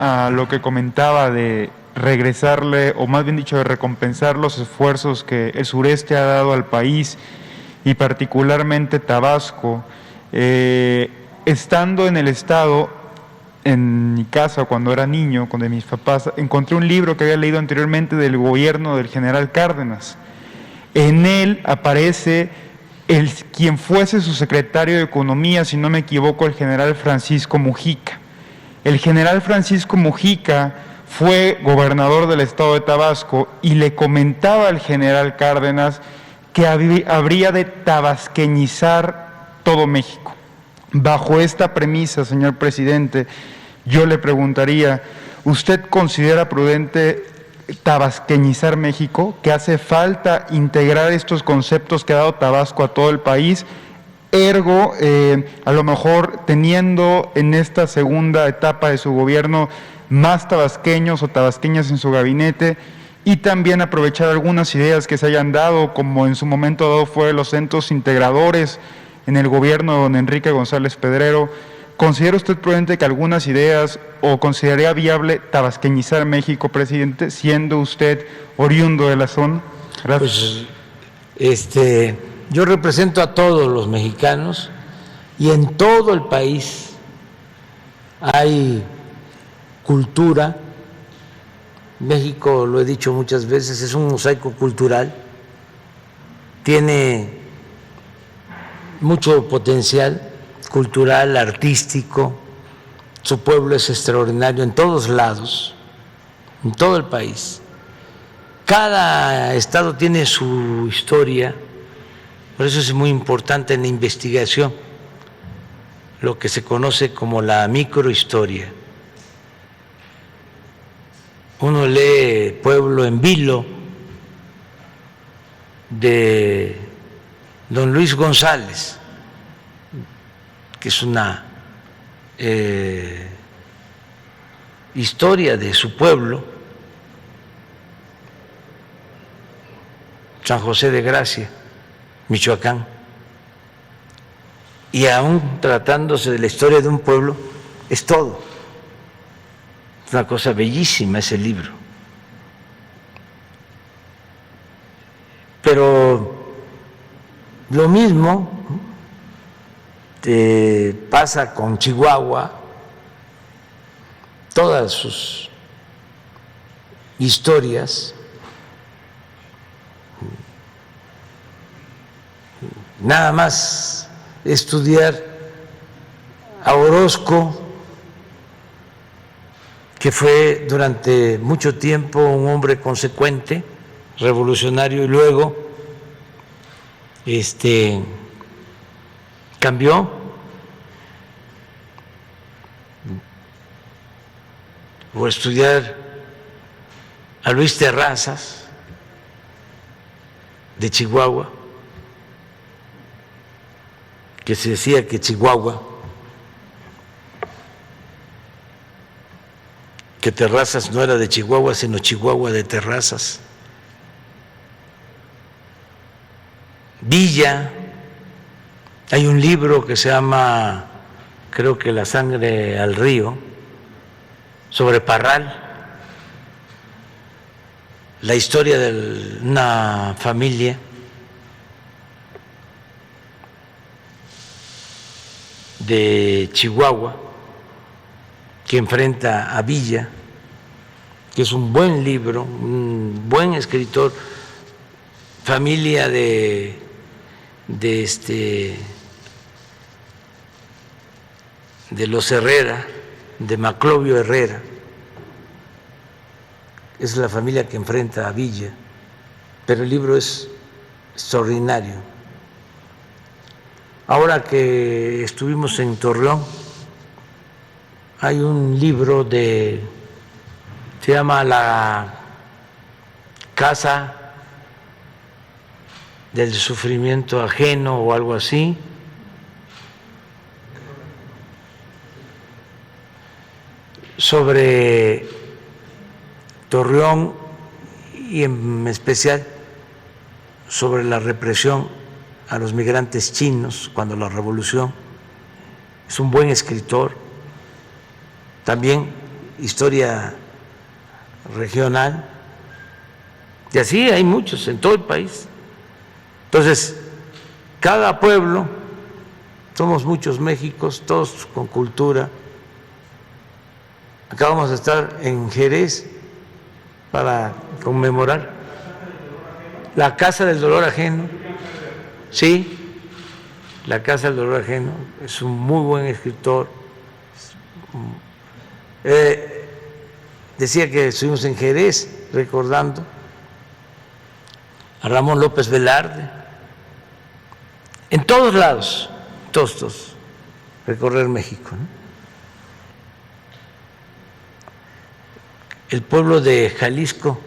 a lo que comentaba de regresarle, o más bien dicho, de recompensar los esfuerzos que el sureste ha dado al país y particularmente Tabasco. Estando en el estado, en mi casa cuando era niño, con mis papás, encontré un libro que había leído anteriormente del gobierno del general Cárdenas. En él aparece quien fuese su secretario de Economía, si no me equivoco, el general Francisco Mujica. El general Francisco Mujica fue gobernador del estado de Tabasco y le comentaba al general Cárdenas que habría de tabasqueñizar todo México. Bajo esta premisa, señor presidente, yo le preguntaría, ¿usted considera prudente tabasqueñizar México, que hace falta integrar estos conceptos que ha dado Tabasco a todo el país? Ergo, a lo mejor teniendo en esta segunda etapa de su gobierno más tabasqueños o tabasqueñas en su gabinete, y también aprovechar algunas ideas que se hayan dado, como en su momento dado fue los centros integradores en el gobierno de don Enrique González Pedrero. ¿Considera usted prudente que algunas ideas, o consideraría viable tabasqueñizar México, presidente, siendo usted oriundo de la zona? Gracias. Pues, yo represento a todos los mexicanos y en todo el país hay cultura. México, lo he dicho muchas veces, es un mosaico cultural, tiene mucho potencial cultural, artístico, su pueblo es extraordinario en todos lados, en todo el país. Cada estado tiene su historia, por eso es muy importante en la investigación lo que se conoce como la microhistoria. Uno lee Pueblo en Vilo de don Luis González, que es una historia de su pueblo, San José de Gracia, Michoacán. Y aún tratándose de la historia de un pueblo, es todo. Es una cosa bellísima ese libro. Pero lo mismo pasa con Chihuahua, todas sus historias. Nada más estudiar a Orozco, que fue durante mucho tiempo un hombre consecuente, revolucionario, y luego cambió. O estudiar a Luis Terrazas, de Chihuahua, que se decía que Chihuahua, que Terrazas no era de Chihuahua, sino Chihuahua de Terrazas. Villa, hay un libro que se llama, creo que La sangre al río, sobre Parral, la historia de una familia de Chihuahua que enfrenta a Villa, que es un buen libro, un buen escritor, familia de los Herrera, de Maclovio Herrera, es la familia que enfrenta a Villa, pero el libro es extraordinario. Ahora que estuvimos en Torreón, hay un libro se llama La Casa del Sufrimiento Ajeno o algo así, sobre Torreón y en especial sobre la represión a los migrantes chinos cuando la revolución. Es un buen escritor. También historia regional, y así hay muchos en todo el país. Entonces, cada pueblo, somos muchos Méxicos, todos con cultura. Acabamos de estar en Jerez para conmemorar la Casa del Dolor Ajeno. Sí, la Casa del Dolor Ajeno, es un muy buen escritor. Decía que estuvimos en Jerez recordando a Ramón López Velarde. En todos lados, todos, recorrer México, ¿no? El pueblo de Jalisco,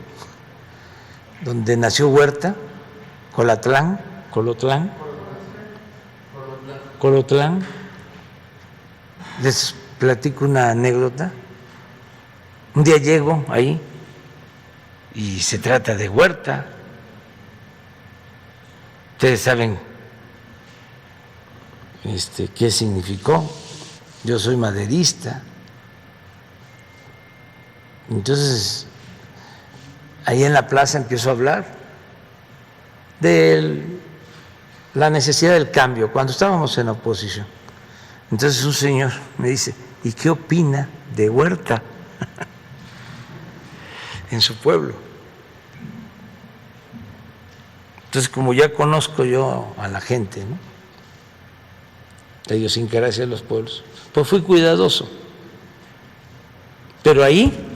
donde nació Huerta, Colotlán, les platico una anécdota. Un día llego ahí y se trata de Huerta. Ustedes saben qué significó. Yo soy maderista. Entonces, ahí en la plaza empiezo a hablar de la necesidad del cambio, cuando estábamos en oposición. Entonces un señor me dice, ¿y qué opina de Huerta en su pueblo? Entonces, como ya conozco yo a la gente, ¿no?, la idiosincrasia de los pueblos, pues fui cuidadoso. Pero ahí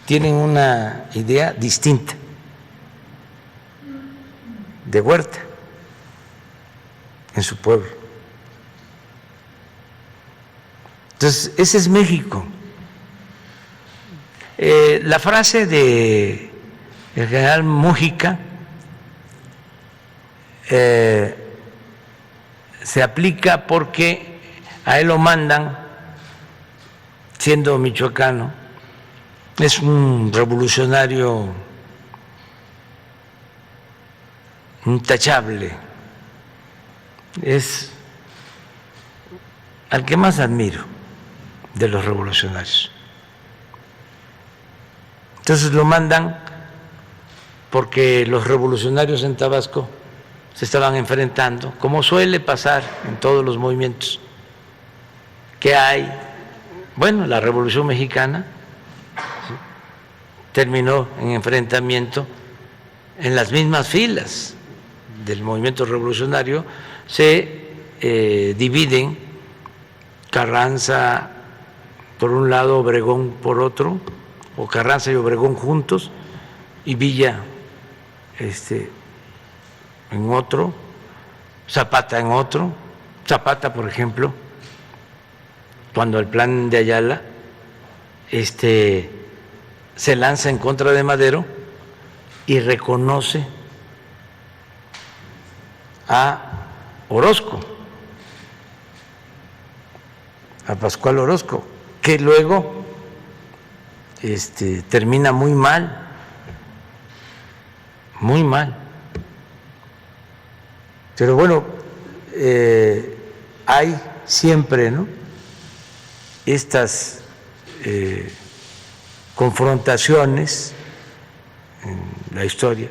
tienen una idea distinta de Huerta en su pueblo. Entonces, ese es México. La frase de el general Mújica se aplica porque a él lo mandan, siendo michoacano, es un revolucionario intachable, es al que más admiro de los revolucionarios. Entonces lo mandan porque los revolucionarios en Tabasco se estaban enfrentando, como suele pasar en todos los movimientos que hay. Bueno, la Revolución Mexicana terminó en enfrentamiento en las mismas filas del movimiento revolucionario. Se dividen Carranza por un lado, Obregón por otro, o Carranza y Obregón juntos, y Villa en otro, Zapata en otro. Zapata, por ejemplo, cuando el plan de Ayala se lanza en contra de Madero y reconoce a Orozco, a Pascual Orozco, que luego termina muy mal, muy mal. Pero bueno, hay siempre, ¿no?, estas confrontaciones en la historia.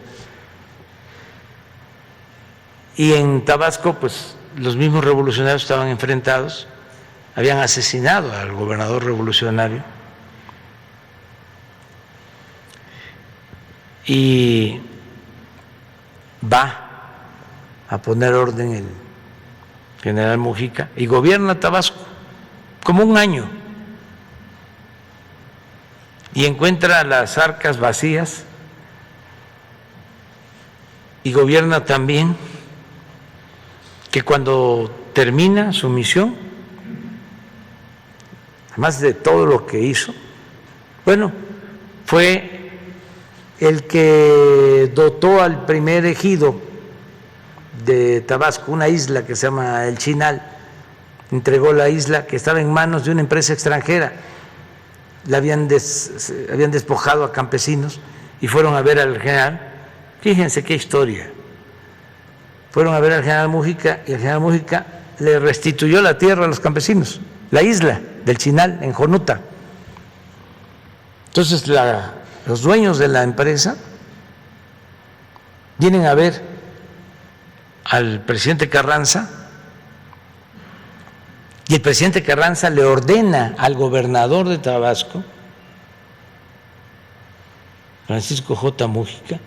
Y en Tabasco, pues los mismos revolucionarios estaban enfrentados, habían asesinado al gobernador revolucionario, y va a poner orden el general Mújica y gobierna Tabasco como un año, y encuentra las arcas vacías, y gobierna también que cuando termina su misión, además de todo lo que hizo, bueno, fue el que dotó al primer ejido de Tabasco, una isla que se llama El Chinal, entregó la isla que estaba en manos de una empresa extranjera. La habían despojado a campesinos y fueron a ver al general. Fíjense qué historia. Fueron a ver al general Mújica y el general Mújica le restituyó la tierra a los campesinos, la isla del Chinal en Jonuta. Entonces los dueños de la empresa vienen a ver al presidente Carranza y el presidente Carranza le ordena al gobernador de Tabasco, Francisco J. Mújica,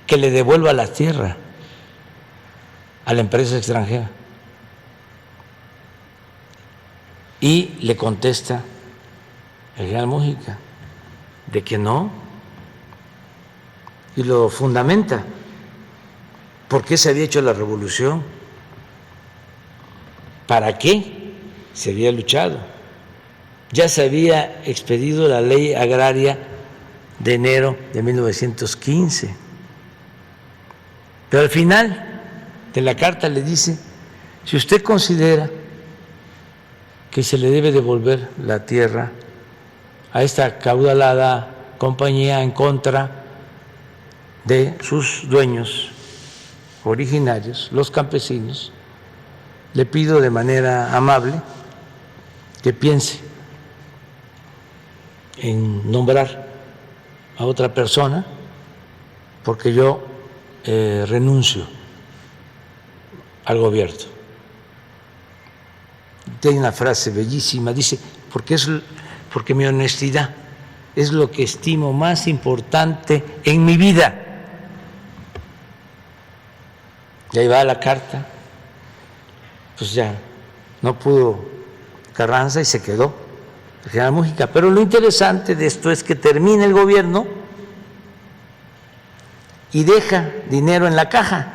que le devuelva la tierra a la empresa extranjera. Y le contesta el general Mújica de que no, y lo fundamenta. ¿Por qué se había hecho la revolución? ¿Para qué se había luchado? Ya se había expedido la ley agraria de enero de 1915. Pero al final de la carta le dice, si usted considera que se le debe devolver la tierra a esta acaudalada compañía en contra de sus dueños originarios, los campesinos, le pido de manera amable que piense en nombrar a otra persona, porque yo renuncio al gobierno. Tiene una frase bellísima, dice, porque mi honestidad es lo que estimo más importante en mi vida. Y ahí va la carta, pues ya no pudo Carranza y se quedó el general Mújica. Pero lo interesante de esto es que termina el gobierno y deja dinero en la caja.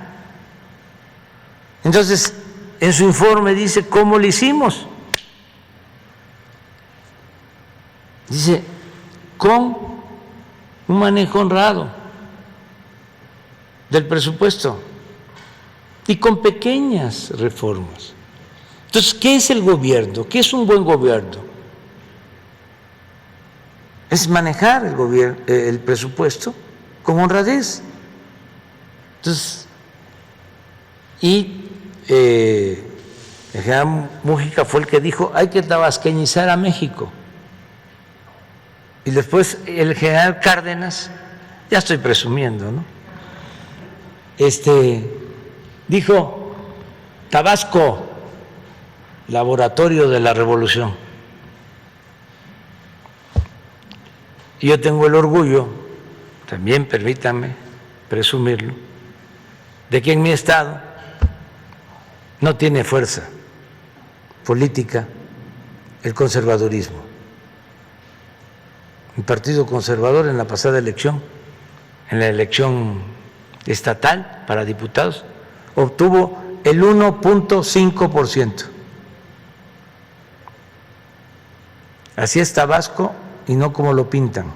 Entonces, en su informe dice cómo lo hicimos. Dice, con un manejo honrado del presupuesto y con pequeñas reformas. Entonces, ¿qué es el gobierno? ¿Qué es un buen gobierno? Es manejar el presupuesto con honradez. Entonces, el general Mújica fue el que dijo, hay que tabasqueñizar a México. Y después el general Cárdenas, ya estoy presumiendo, ¿no? Dijo, Tabasco, laboratorio de la revolución. Y yo tengo el orgullo, también permítanme presumirlo, de que en mi estado no tiene fuerza política el conservadurismo. El Partido Conservador en la pasada elección, en la elección estatal para diputados, obtuvo el 1.5%. Así es Tabasco y no como lo pintan.